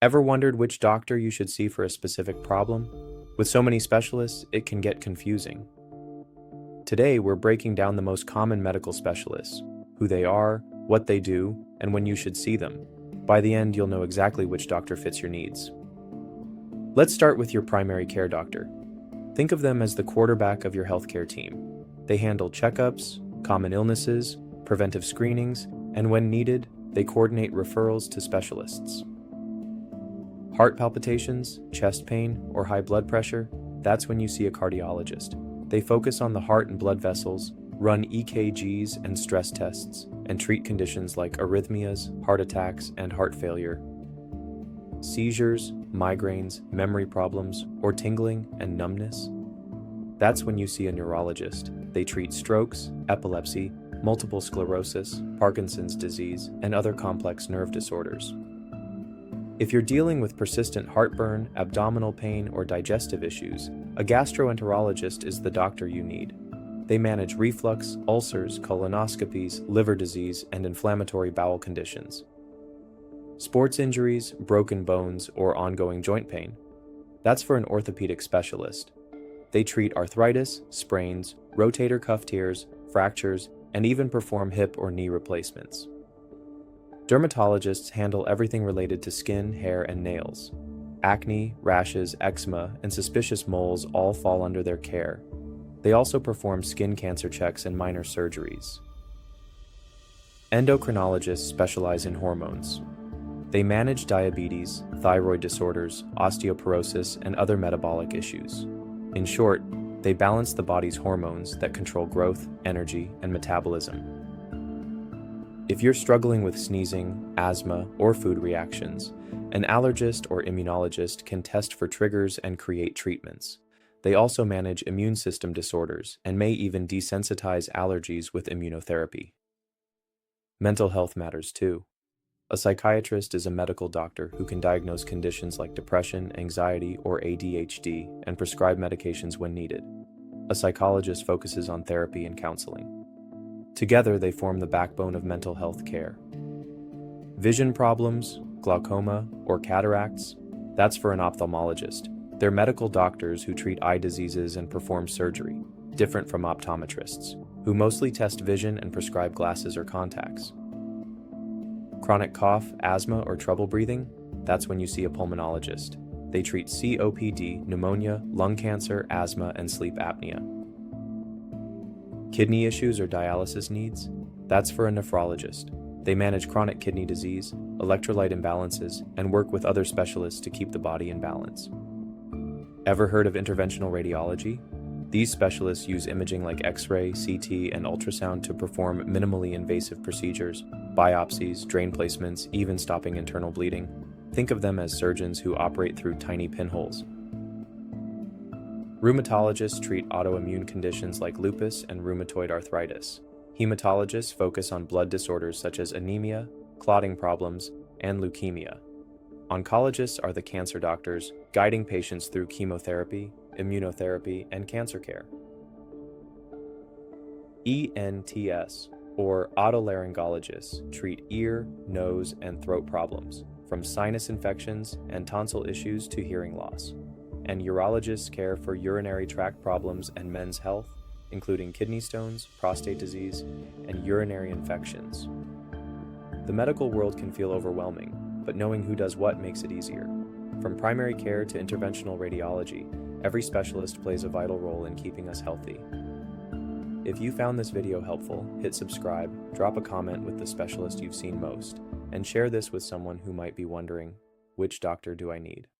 Ever wondered which doctor you should see for a specific problem? With so many specialists, it can get confusing. Today, we're breaking down the most common medical specialists, who they are, what they do, and when you should see them. By the end, you'll know exactly which doctor fits your needs. Let's start with your primary care doctor. Think of them as the quarterback of your healthcare team. They handle checkups, common illnesses, preventive screenings, and when needed, they coordinate referrals to specialists. Heart palpitations, chest pain, or high blood pressure, that's when you see a cardiologist. They focus on the heart and blood vessels, run EKGs and stress tests, and treat conditions like arrhythmias, heart attacks, and heart failure. Seizures, migraines, memory problems, or tingling and numbness. That's when you see a neurologist. They treat strokes, epilepsy, multiple sclerosis, Parkinson's disease, and other complex nerve disorders. If you're dealing with persistent heartburn, abdominal pain, or digestive issues, a gastroenterologist is the doctor you need. They manage reflux, ulcers, colonoscopies, liver disease, and inflammatory bowel conditions. Sports injuries, broken bones, or ongoing joint pain. That's for an orthopedic specialist. They treat arthritis, sprains, rotator cuff tears, fractures, and even perform hip or knee replacements. Dermatologists handle everything related to skin, hair, and nails. Acne, rashes, eczema, and suspicious moles all fall under their care. They also perform skin cancer checks and minor surgeries. Endocrinologists specialize in hormones. They manage diabetes, thyroid disorders, osteoporosis, and other metabolic issues. In short, they balance the body's hormones that control growth, energy, and metabolism. If you're struggling with sneezing, asthma, or food reactions, an allergist or immunologist can test for triggers and create treatments. They also manage immune system disorders and may even desensitize allergies with immunotherapy. Mental health matters too. A psychiatrist is a medical doctor who can diagnose conditions like depression, anxiety, or ADHD and prescribe medications when needed. A psychologist focuses on therapy and counseling. Together, they form the backbone of mental health care. Vision problems, glaucoma, or cataracts, that's for an ophthalmologist. They're medical doctors who treat eye diseases and perform surgery, different from optometrists, who mostly test vision and prescribe glasses or contacts. Chronic cough, asthma, or trouble breathing, that's when you see a pulmonologist. They treat COPD, pneumonia, lung cancer, asthma, and sleep apnea. Kidney issues or dialysis needs, that's for a nephrologist. They manage chronic kidney disease, electrolyte imbalances, and work with other specialists to keep the body in balance. Ever heard of interventional radiology? These specialists use imaging like X-ray, CT, and ultrasound to perform minimally invasive procedures, biopsies, drain placements, even stopping internal bleeding. Think of them as surgeons who operate through tiny pinholes. Rheumatologists treat autoimmune conditions like lupus and rheumatoid arthritis. Hematologists focus on blood disorders such as anemia, clotting problems, and leukemia. Oncologists are the cancer doctors, guiding patients through chemotherapy, immunotherapy, and cancer care. ENTs, or otolaryngologists, treat ear, nose, and throat problems, from sinus infections and tonsil issues to hearing loss. And urologists care for urinary tract problems and men's health, including kidney stones, prostate disease, and urinary infections. The medical world can feel overwhelming, but knowing who does what makes it easier. From primary care to interventional radiology, every specialist plays a vital role in keeping us healthy. If you found this video helpful, hit subscribe, drop a comment with the specialist you've seen most, and share this with someone who might be wondering, which doctor do I need?